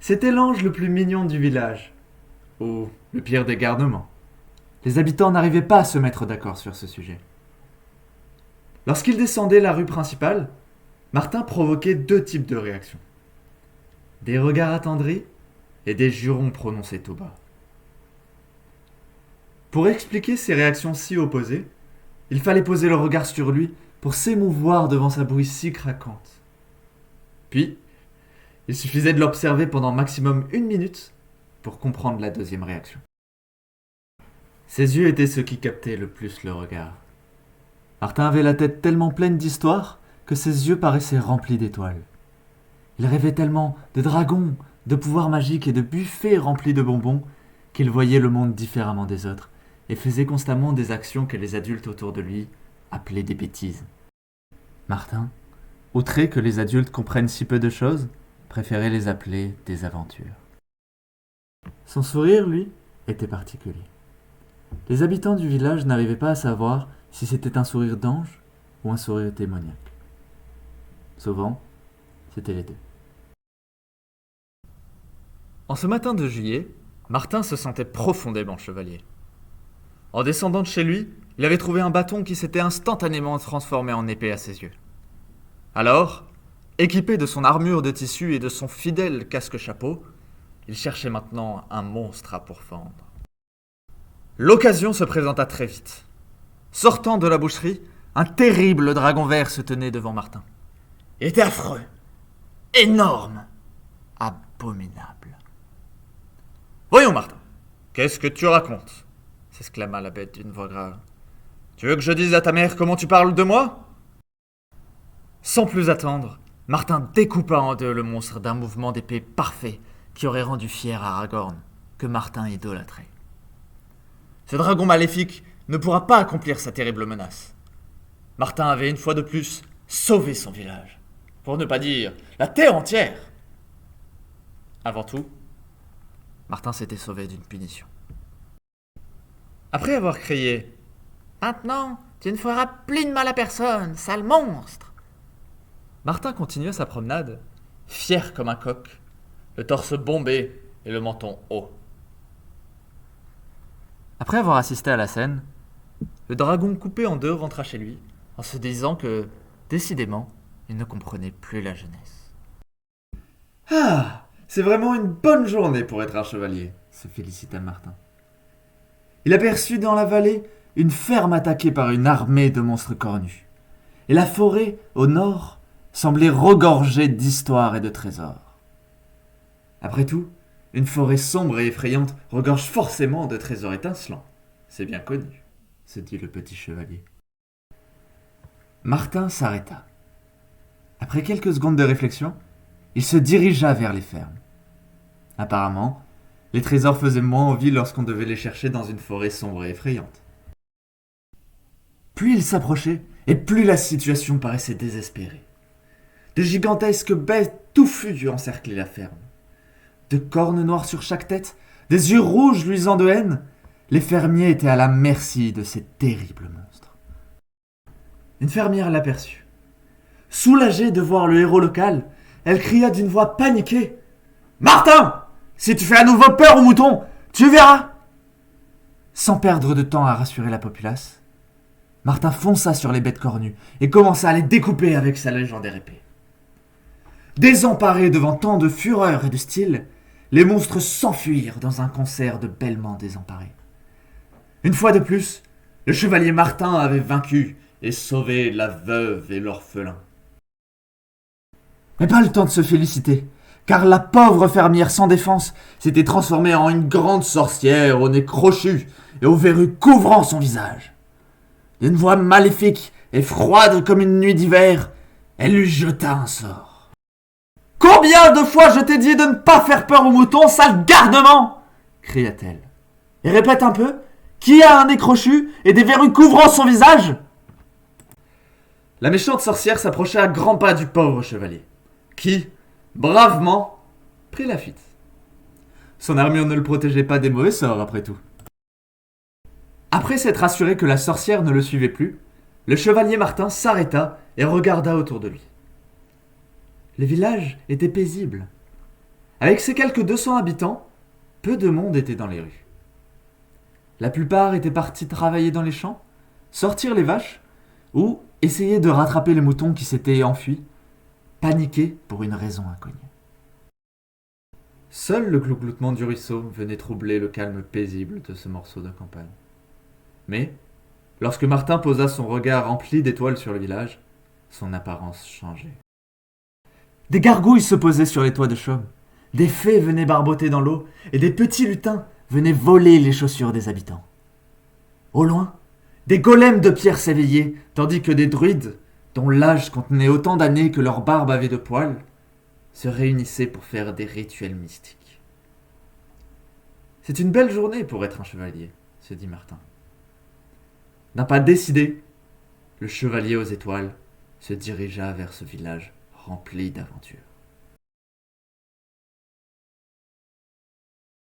C'était l'ange le plus mignon du village, ou le pire des garnements. Les habitants n'arrivaient pas à se mettre d'accord sur ce sujet. Lorsqu'il descendait la rue principale, Martin provoquait deux types de réactions. Des regards attendris et des jurons prononcés tout bas. Pour expliquer ces réactions si opposées, il fallait poser le regard sur lui pour s'émouvoir devant sa bouille si craquante. Puis, il suffisait de l'observer pendant maximum 1 minute pour comprendre la deuxième réaction. Ses yeux étaient ceux qui captaient le plus le regard. Martin avait la tête tellement pleine d'histoires que ses yeux paraissaient remplis d'étoiles. Il rêvait tellement de dragons, de pouvoirs magiques et de buffets remplis de bonbons qu'il voyait le monde différemment des autres et faisait constamment des actions que les adultes autour de lui appelaient des bêtises. Martin, outré que les adultes comprennent si peu de choses, préférait les appeler des aventures. Son sourire, lui, était particulier. Les habitants du village n'arrivaient pas à savoir si c'était un sourire d'ange ou un sourire démoniaque. Souvent, c'était les deux. En ce matin de juillet, Martin se sentait profondément chevalier. En descendant de chez lui, il avait trouvé un bâton qui s'était instantanément transformé en épée à ses yeux. Alors, équipé de son armure de tissu et de son fidèle casque-chapeau, il cherchait maintenant un monstre à pourfendre. L'occasion se présenta très vite. Sortant de la boucherie, un terrible dragon vert se tenait devant Martin. Il était affreux, énorme, abominable. « Voyons, Martin, qu'est-ce que tu racontes ?» s'exclama la bête d'une voix grave. « Tu veux que je dise à ta mère comment tu parles de moi ?» Sans plus attendre, Martin découpa en deux le monstre d'un mouvement d'épée parfait qui aurait rendu fier Aragorn, que Martin idolâtrait. Ce dragon maléfique ne pourra pas accomplir sa terrible menace. Martin avait une fois de plus sauvé son village, pour ne pas dire la terre entière. Avant tout, Martin s'était sauvé d'une punition. Après avoir crié « Maintenant, tu ne feras plus de mal à personne, sale monstre !» Martin continua sa promenade, fier comme un coq, le torse bombé et le menton haut. Après avoir assisté à la scène, le dragon coupé en deux rentra chez lui, en se disant que, décidément, il ne comprenait plus la jeunesse. « Ah, c'est vraiment une bonne journée pour être un chevalier !» se félicita Martin. Il aperçut dans la vallée une ferme attaquée par une armée de monstres cornus, et la forêt, au nord, semblait regorger d'histoires et de trésors. Après tout, une forêt sombre et effrayante regorge forcément de trésors étincelants. C'est bien connu, se dit le petit chevalier. Martin s'arrêta. Après quelques secondes de réflexion, il se dirigea vers les fermes. Apparemment, les trésors faisaient moins envie lorsqu'on devait les chercher dans une forêt sombre et effrayante. Plus il s'approchait, et plus la situation paraissait désespérée. De gigantesques bêtes touffues encerclaient la ferme. De cornes noires sur chaque tête, des yeux rouges luisants de haine, les fermiers étaient à la merci de ces terribles monstres. Une fermière l'aperçut. Soulagée de voir le héros local, elle cria d'une voix paniquée « Martin, si tu fais à nouveau peur aux moutons, tu verras !» Sans perdre de temps à rassurer la populace, Martin fonça sur les bêtes cornues et commença à les découper avec sa légendaire épée. Désemparés devant tant de fureur et de style, les monstres s'enfuirent dans un concert de bêlements désemparés. Une fois de plus, le chevalier Martin avait vaincu et sauvé la veuve et l'orphelin. Mais pas le temps de se féliciter, car la pauvre fermière sans défense s'était transformée en une grande sorcière au nez crochu et aux verrues couvrant son visage. D'une voix maléfique et froide comme une nuit d'hiver, elle lui jeta un sort. « Combien de fois je t'ai dit de ne pas faire peur aux moutons, sale garnement !» cria-t-elle. « Et répète un peu, qui a un nez crochu et des verrues couvrant son visage ?» La méchante sorcière s'approcha à grands pas du pauvre chevalier, qui, bravement, prit la fuite. Son armure ne le protégeait pas des mauvais sorts, après tout. Après s'être assuré que la sorcière ne le suivait plus, le chevalier Martin s'arrêta et regarda autour de lui. Le village était paisible. Avec ses quelques 200 habitants, peu de monde était dans les rues. La plupart étaient partis travailler dans les champs, sortir les vaches, ou essayer de rattraper les moutons qui s'étaient enfuis, paniqués pour une raison inconnue. Seul le glougloutement du ruisseau venait troubler le calme paisible de ce morceau de campagne. Mais, lorsque Martin posa son regard rempli d'étoiles sur le village, son apparence changeait. Des gargouilles se posaient sur les toits de chaume, des fées venaient barboter dans l'eau, et des petits lutins venaient voler les chaussures des habitants. Au loin, des golems de pierre s'éveillaient, tandis que des druides, dont l'âge contenait autant d'années que leur barbe avait de poils, se réunissaient pour faire des rituels mystiques. C'est une belle journée pour être un chevalier, se dit Martin. D'un pas décidé, le chevalier aux étoiles se dirigea vers ce village rempli d'aventures.